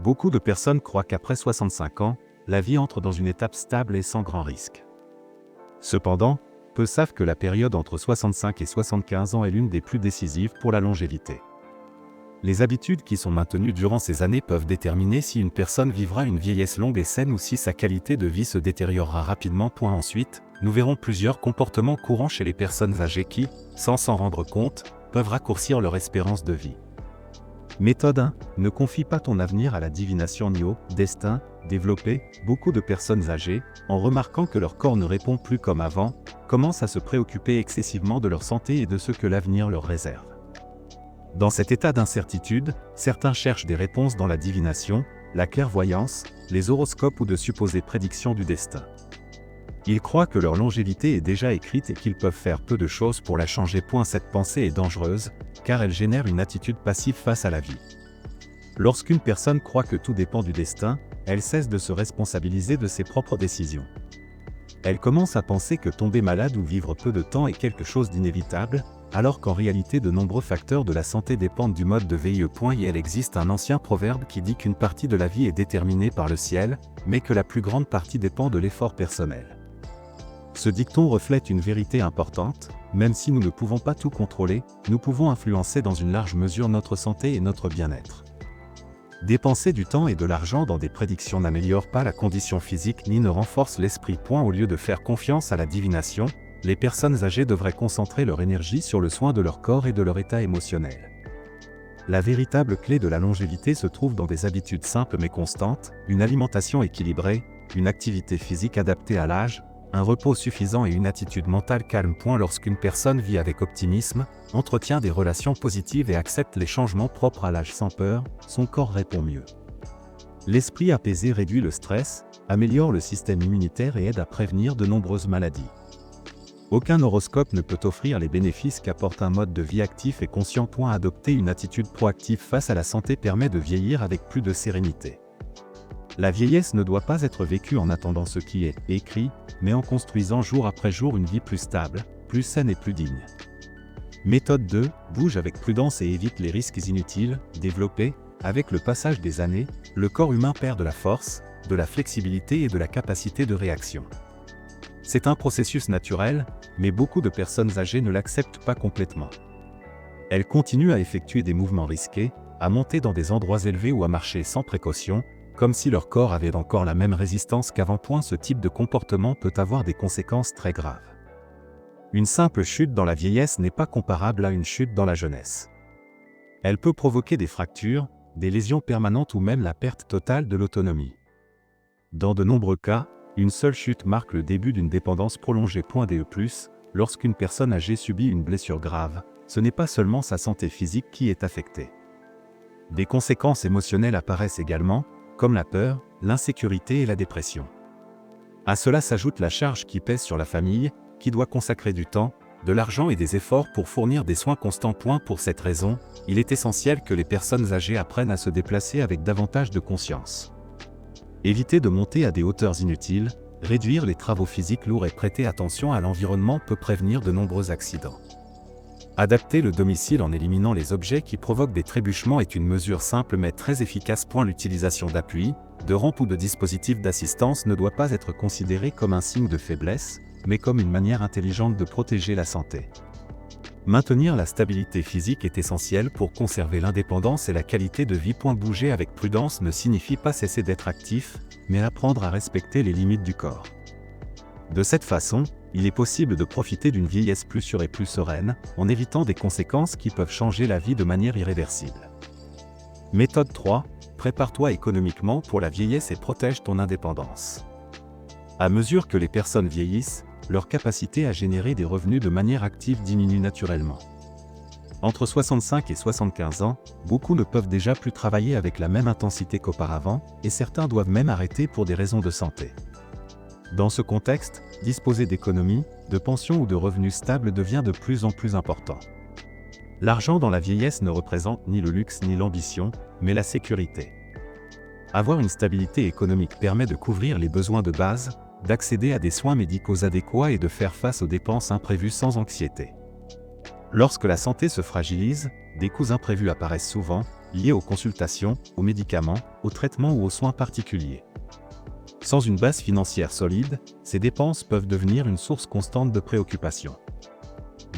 Beaucoup de personnes croient qu'après 65 ans, la vie entre dans une étape stable et sans grand risque. Cependant, peu savent que la période entre 65 et 75 ans est l'une des plus décisives pour la longévité. Les habitudes qui sont maintenues durant ces années peuvent déterminer si une personne vivra une vieillesse longue et saine ou si sa qualité de vie se détériorera rapidement. Ensuite, nous verrons plusieurs comportements courants chez les personnes âgées qui, sans s'en rendre compte, peuvent raccourcir leur espérance de vie. Méthode 1. Ne confie pas ton avenir à la divination ni au destin. Développer. Beaucoup de personnes âgées, en remarquant que leur corps ne répond plus comme avant, commencent à se préoccuper excessivement de leur santé et de ce que l'avenir leur réserve. Dans cet état d'incertitude, certains cherchent des réponses dans la divination, la clairvoyance, les horoscopes ou de supposées prédictions du destin. Ils croient que leur longévité est déjà écrite et qu'ils peuvent faire peu de choses pour la changer. Cette pensée est dangereuse, car elle génère une attitude passive face à la vie. Lorsqu'une personne croit que tout dépend du destin, elle cesse de se responsabiliser de ses propres décisions. Elle commence à penser que tomber malade ou vivre peu de temps est quelque chose d'inévitable, alors qu'en réalité de nombreux facteurs de la santé dépendent du mode de vie. Il existe un ancien proverbe qui dit qu'une partie de la vie est déterminée par le ciel, mais que la plus grande partie dépend de l'effort personnel. Ce dicton reflète une vérité importante, même si nous ne pouvons pas tout contrôler, nous pouvons influencer dans une large mesure notre santé et notre bien-être. Dépenser du temps et de l'argent dans des prédictions n'améliore pas la condition physique ni ne renforce l'esprit. Au lieu de faire confiance à la divination, les personnes âgées devraient concentrer leur énergie sur le soin de leur corps et de leur état émotionnel. La véritable clé de la longévité se trouve dans des habitudes simples mais constantes, une alimentation équilibrée, une activité physique adaptée à l'âge, un repos suffisant et une attitude mentale calme. Lorsqu'une personne vit avec optimisme, entretient des relations positives et accepte les changements propres à l'âge sans peur, son corps répond mieux. L'esprit apaisé réduit le stress, améliore le système immunitaire et aide à prévenir de nombreuses maladies. Aucun horoscope ne peut offrir les bénéfices qu'apporte un mode de vie actif et conscient. Adopter une attitude proactive face à la santé permet de vieillir avec plus de sérénité. La vieillesse ne doit pas être vécue en attendant ce qui est écrit, mais en construisant jour après jour une vie plus stable, plus saine et plus digne. Méthode 2. Bouge avec prudence et évite les risques inutiles. Développer. Avec le passage des années, le corps humain perd de la force, de la flexibilité et de la capacité de réaction. C'est un processus naturel, mais beaucoup de personnes âgées ne l'acceptent pas complètement. Elles continuent à effectuer des mouvements risqués, à monter dans des endroits élevés ou à marcher sans précaution, comme si leur corps avait encore la même résistance qu'avant. Ce type de comportement peut avoir des conséquences très graves. Une simple chute dans la vieillesse n'est pas comparable à une chute dans la jeunesse. Elle peut provoquer des fractures, des lésions permanentes ou même la perte totale de l'autonomie. Dans de nombreux cas, une seule chute marque le début d'une dépendance prolongée. Lorsqu'une personne âgée subit une blessure grave, ce n'est pas seulement sa santé physique qui est affectée. Des conséquences émotionnelles apparaissent également, comme la peur, l'insécurité et la dépression. À cela s'ajoute la charge qui pèse sur la famille, qui doit consacrer du temps, de l'argent et des efforts pour fournir des soins constants. Pour cette raison, il est essentiel que les personnes âgées apprennent à se déplacer avec davantage de conscience. Éviter de monter à des hauteurs inutiles, réduire les travaux physiques lourds et prêter attention à l'environnement peut prévenir de nombreux accidents. Adapter le domicile en éliminant les objets qui provoquent des trébuchements est une mesure simple mais très efficace. L'utilisation d'appuis, de rampes ou de dispositifs d'assistance ne doit pas être considérée comme un signe de faiblesse, mais comme une manière intelligente de protéger la santé. Maintenir la stabilité physique est essentiel pour conserver l'indépendance et la qualité de vie. Bouger avec prudence ne signifie pas cesser d'être actif, mais apprendre à respecter les limites du corps. De cette façon, il est possible de profiter d'une vieillesse plus sûre et plus sereine, en évitant des conséquences qui peuvent changer la vie de manière irréversible. Méthode 3. Prépare-toi économiquement pour la vieillesse et protège ton indépendance. À mesure que les personnes vieillissent, leur capacité à générer des revenus de manière active diminue naturellement. Entre 65 et 75 ans, beaucoup ne peuvent déjà plus travailler avec la même intensité qu'auparavant, et certains doivent même arrêter pour des raisons de santé. Dans ce contexte, disposer d'économies, de pensions ou de revenus stables devient de plus en plus important. L'argent dans la vieillesse ne représente ni le luxe ni l'ambition, mais la sécurité. Avoir une stabilité économique permet de couvrir les besoins de base, d'accéder à des soins médicaux adéquats et de faire face aux dépenses imprévues sans anxiété. Lorsque la santé se fragilise, des coûts imprévus apparaissent souvent, liées aux consultations, aux médicaments, aux traitements ou aux soins particuliers. Sans une base financière solide, ces dépenses peuvent devenir une source constante de préoccupation.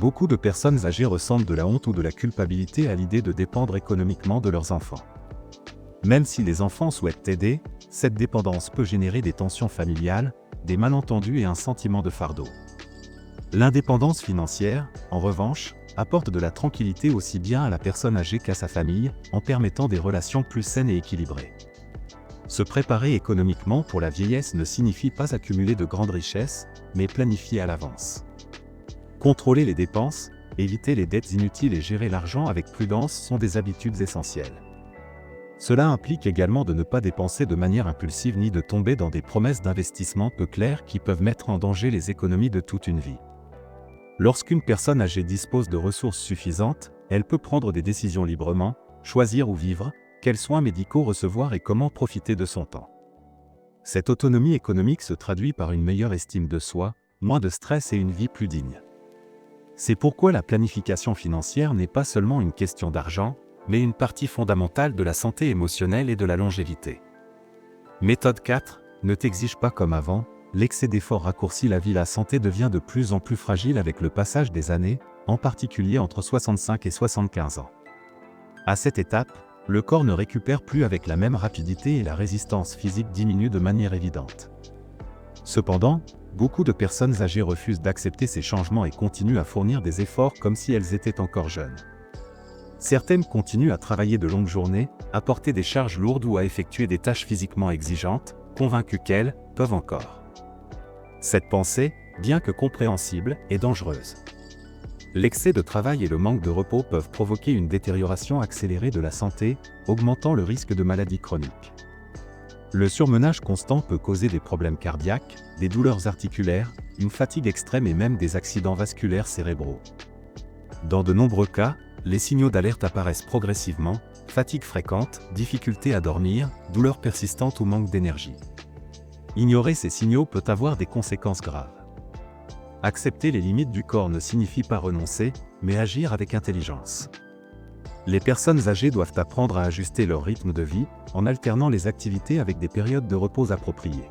Beaucoup de personnes âgées ressentent de la honte ou de la culpabilité à l'idée de dépendre économiquement de leurs enfants. Même si les enfants souhaitent aider, cette dépendance peut générer des tensions familiales, des malentendus et un sentiment de fardeau. L'indépendance financière, en revanche, apporte de la tranquillité aussi bien à la personne âgée qu'à sa famille, en permettant des relations plus saines et équilibrées. Se préparer économiquement pour la vieillesse ne signifie pas accumuler de grandes richesses, mais planifier à l'avance. Contrôler les dépenses, éviter les dettes inutiles et gérer l'argent avec prudence sont des habitudes essentielles. Cela implique également de ne pas dépenser de manière impulsive ni de tomber dans des promesses d'investissement peu claires qui peuvent mettre en danger les économies de toute une vie. Lorsqu'une personne âgée dispose de ressources suffisantes, elle peut prendre des décisions librement, choisir où vivre, quels soins médicaux recevoir et comment profiter de son temps. Cette autonomie économique se traduit par une meilleure estime de soi, moins de stress et une vie plus digne. C'est pourquoi la planification financière n'est pas seulement une question d'argent, mais une partie fondamentale de la santé émotionnelle et de la longévité. Méthode 4. Ne t'exige pas comme avant. L'excès d'efforts raccourcit la vie. La santé devient de plus en plus fragile avec le passage des années, en particulier entre 65 et 75 ans. À cette étape, le corps ne récupère plus avec la même rapidité et la résistance physique diminue de manière évidente. Cependant, beaucoup de personnes âgées refusent d'accepter ces changements et continuent à fournir des efforts comme si elles étaient encore jeunes. Certaines continuent à travailler de longues journées, à porter des charges lourdes ou à effectuer des tâches physiquement exigeantes, convaincues qu'elles peuvent encore. Cette pensée, bien que compréhensible, est dangereuse. L'excès de travail et le manque de repos peuvent provoquer une détérioration accélérée de la santé, augmentant le risque de maladies chroniques. Le surmenage constant peut causer des problèmes cardiaques, des douleurs articulaires, une fatigue extrême et même des accidents vasculaires cérébraux. Dans de nombreux cas, les signaux d'alerte apparaissent progressivement: fatigue fréquente, difficulté à dormir, douleurs persistantes ou manque d'énergie. Ignorer ces signaux peut avoir des conséquences graves. Accepter les limites du corps ne signifie pas renoncer, mais agir avec intelligence. Les personnes âgées doivent apprendre à ajuster leur rythme de vie, en alternant les activités avec des périodes de repos appropriées.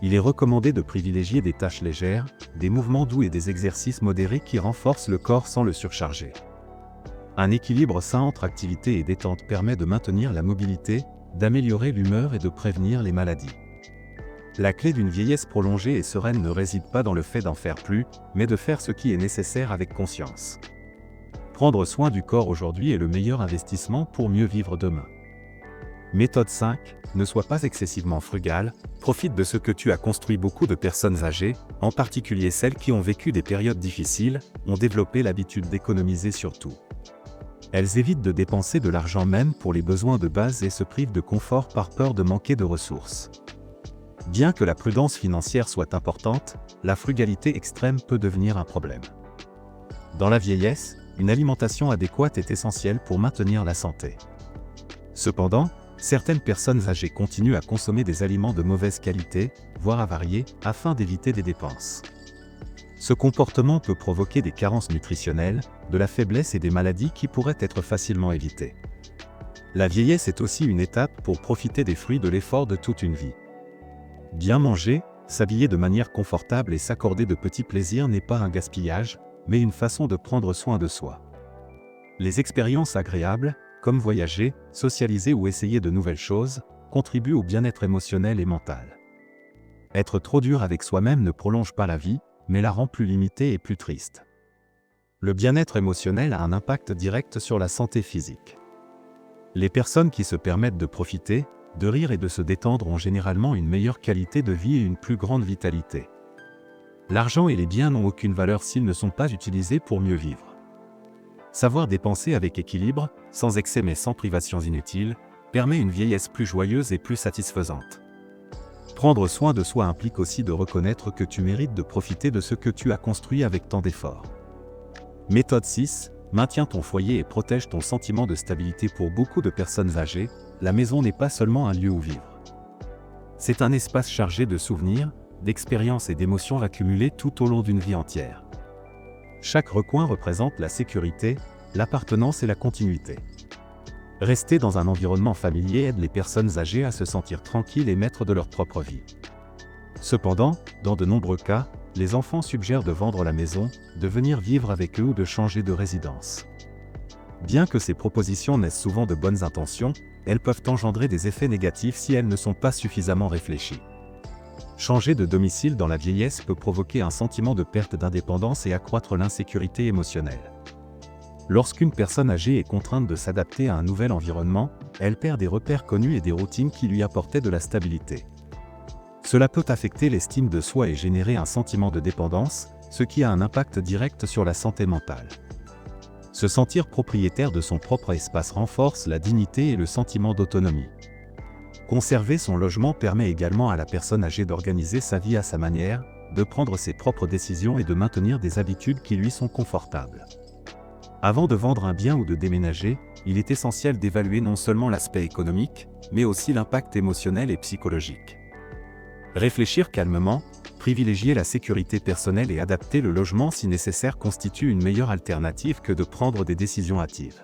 Il est recommandé de privilégier des tâches légères, des mouvements doux et des exercices modérés qui renforcent le corps sans le surcharger. Un équilibre sain entre activité et détente permet de maintenir la mobilité, d'améliorer l'humeur et de prévenir les maladies. La clé d'une vieillesse prolongée et sereine ne réside pas dans le fait d'en faire plus, mais de faire ce qui est nécessaire avec conscience. Prendre soin du corps aujourd'hui est le meilleur investissement pour mieux vivre demain. Méthode 5. Ne sois pas excessivement frugal, profite de ce que tu as construit. Beaucoup de personnes âgées, en particulier celles qui ont vécu des périodes difficiles, ont développé l'habitude d'économiser sur tout. Elles évitent de dépenser de l'argent même pour les besoins de base et se privent de confort par peur de manquer de ressources. Bien que la prudence financière soit importante, la frugalité extrême peut devenir un problème. Dans la vieillesse, une alimentation adéquate est essentielle pour maintenir la santé. Cependant, certaines personnes âgées continuent à consommer des aliments de mauvaise qualité, voire avariés, afin d'éviter des dépenses. Ce comportement peut provoquer des carences nutritionnelles, de la faiblesse et des maladies qui pourraient être facilement évitées. La vieillesse est aussi une étape pour profiter des fruits de l'effort de toute une vie. Bien manger, s'habiller de manière confortable et s'accorder de petits plaisirs n'est pas un gaspillage, mais une façon de prendre soin de soi. Les expériences agréables, comme voyager, socialiser ou essayer de nouvelles choses, contribuent au bien-être émotionnel et mental. Être trop dur avec soi-même ne prolonge pas la vie, mais la rend plus limitée et plus triste. Le bien-être émotionnel a un impact direct sur la santé physique. Les personnes qui se permettent de profiter, de rire et de se détendre ont généralement une meilleure qualité de vie et une plus grande vitalité. L'argent et les biens n'ont aucune valeur s'ils ne sont pas utilisés pour mieux vivre. Savoir dépenser avec équilibre, sans excès mais sans privations inutiles, permet une vieillesse plus joyeuse et plus satisfaisante. Prendre soin de soi implique aussi de reconnaître que tu mérites de profiter de ce que tu as construit avec tant d'efforts. Méthode 6. Maintiens ton foyer et protège ton sentiment de stabilité. Pour beaucoup de personnes âgées, la maison n'est pas seulement un lieu où vivre. C'est un espace chargé de souvenirs, d'expériences et d'émotions accumulées tout au long d'une vie entière. Chaque recoin représente la sécurité, l'appartenance et la continuité. Rester dans un environnement familier aide les personnes âgées à se sentir tranquilles et maîtres de leur propre vie. Cependant, dans de nombreux cas, les enfants suggèrent de vendre la maison, de venir vivre avec eux ou de changer de résidence. Bien que ces propositions naissent souvent de bonnes intentions, elles peuvent engendrer des effets négatifs si elles ne sont pas suffisamment réfléchies. Changer de domicile dans la vieillesse peut provoquer un sentiment de perte d'indépendance et accroître l'insécurité émotionnelle. Lorsqu'une personne âgée est contrainte de s'adapter à un nouvel environnement, elle perd des repères connus et des routines qui lui apportaient de la stabilité. Cela peut affecter l'estime de soi et générer un sentiment de dépendance, ce qui a un impact direct sur la santé mentale. Se sentir propriétaire de son propre espace renforce la dignité et le sentiment d'autonomie. Conserver son logement permet également à la personne âgée d'organiser sa vie à sa manière, de prendre ses propres décisions et de maintenir des habitudes qui lui sont confortables. Avant de vendre un bien ou de déménager, il est essentiel d'évaluer non seulement l'aspect économique, mais aussi l'impact émotionnel et psychologique. Réfléchir calmement, privilégier la sécurité personnelle et adapter le logement si nécessaire constitue une meilleure alternative que de prendre des décisions hâtives.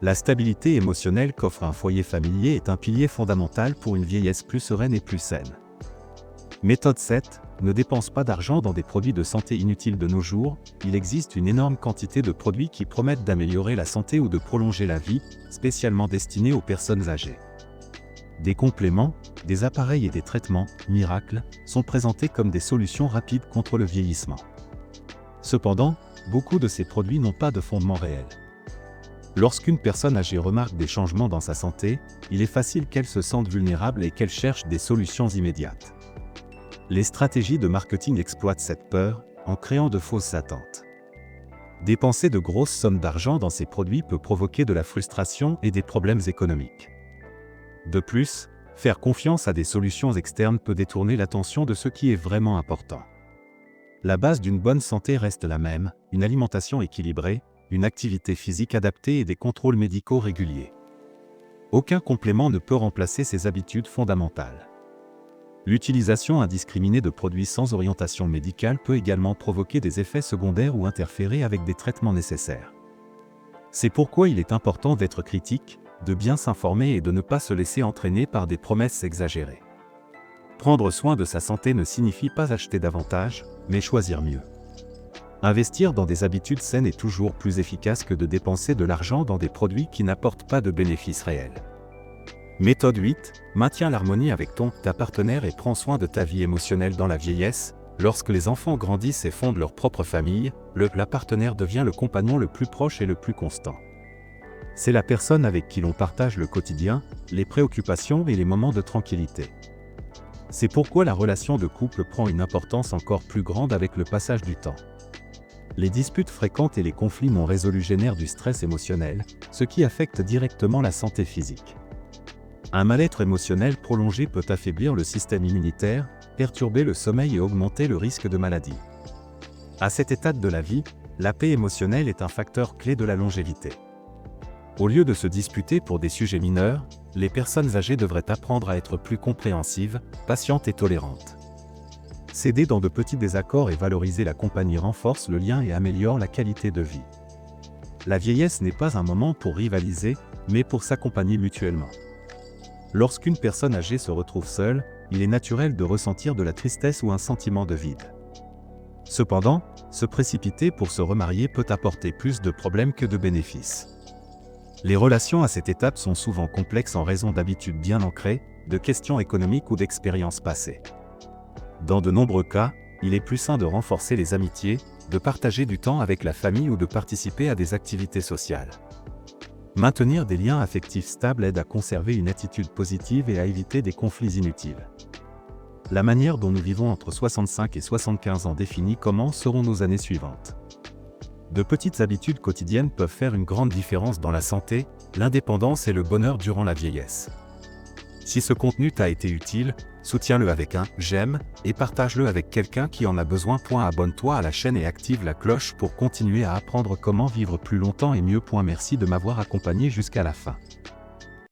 La stabilité émotionnelle qu'offre un foyer familier est un pilier fondamental pour une vieillesse plus sereine et plus saine. Méthode 7. Ne dépense pas d'argent dans des produits de santé inutiles de nos jours. Il existe une énorme quantité de produits qui promettent d'améliorer la santé ou de prolonger la vie, spécialement destinés aux personnes âgées. Des compléments, des appareils et des traitements, miracles, sont présentés comme des solutions rapides contre le vieillissement. Cependant, beaucoup de ces produits n'ont pas de fondement réel. Lorsqu'une personne âgée remarque des changements dans sa santé, il est facile qu'elle se sente vulnérable et qu'elle cherche des solutions immédiates. Les stratégies de marketing exploitent cette peur, en créant de fausses attentes. Dépenser de grosses sommes d'argent dans ces produits peut provoquer de la frustration et des problèmes économiques. De plus, faire confiance à des solutions externes peut détourner l'attention de ce qui est vraiment important. La base d'une bonne santé reste la même, une alimentation équilibrée, une activité physique adaptée et des contrôles médicaux réguliers. Aucun complément ne peut remplacer ces habitudes fondamentales. L'utilisation indiscriminée de produits sans orientation médicale peut également provoquer des effets secondaires ou interférer avec des traitements nécessaires. C'est pourquoi il est important d'être critique, de bien s'informer et de ne pas se laisser entraîner par des promesses exagérées. Prendre soin de sa santé ne signifie pas acheter davantage, mais choisir mieux. Investir dans des habitudes saines est toujours plus efficace que de dépenser de l'argent dans des produits qui n'apportent pas de bénéfices réels. Méthode 8. Maintiens l'harmonie avec ta partenaire et prends soin de ta vie émotionnelle dans la vieillesse. Lorsque les enfants grandissent et fondent leur propre famille, la partenaire devient le compagnon le plus proche et le plus constant. C'est la personne avec qui l'on partage le quotidien, les préoccupations et les moments de tranquillité. C'est pourquoi la relation de couple prend une importance encore plus grande avec le passage du temps. Les disputes fréquentes et les conflits non résolus génèrent du stress émotionnel, ce qui affecte directement la santé physique. Un mal-être émotionnel prolongé peut affaiblir le système immunitaire, perturber le sommeil et augmenter le risque de maladie. À cette étape de la vie, la paix émotionnelle est un facteur clé de la longévité. Au lieu de se disputer pour des sujets mineurs, les personnes âgées devraient apprendre à être plus compréhensives, patientes et tolérantes. Céder dans de petits désaccords et valoriser la compagnie renforce le lien et améliore la qualité de vie. La vieillesse n'est pas un moment pour rivaliser, mais pour s'accompagner mutuellement. Lorsqu'une personne âgée se retrouve seule, il est naturel de ressentir de la tristesse ou un sentiment de vide. Cependant, se précipiter pour se remarier peut apporter plus de problèmes que de bénéfices. Les relations à cette étape sont souvent complexes en raison d'habitudes bien ancrées, de questions économiques ou d'expériences passées. Dans de nombreux cas, il est plus sain de renforcer les amitiés, de partager du temps avec la famille ou de participer à des activités sociales. Maintenir des liens affectifs stables aide à conserver une attitude positive et à éviter des conflits inutiles. La manière dont nous vivons entre 65 et 75 ans définit comment seront nos années suivantes. De petites habitudes quotidiennes peuvent faire une grande différence dans la santé, l'indépendance et le bonheur durant la vieillesse. Si ce contenu t'a été utile, soutiens-le avec un « j'aime » et partage-le avec quelqu'un qui en a besoin. Abonne-toi à la chaîne et active la cloche pour continuer à apprendre comment vivre plus longtemps et mieux. Merci de m'avoir accompagné jusqu'à la fin.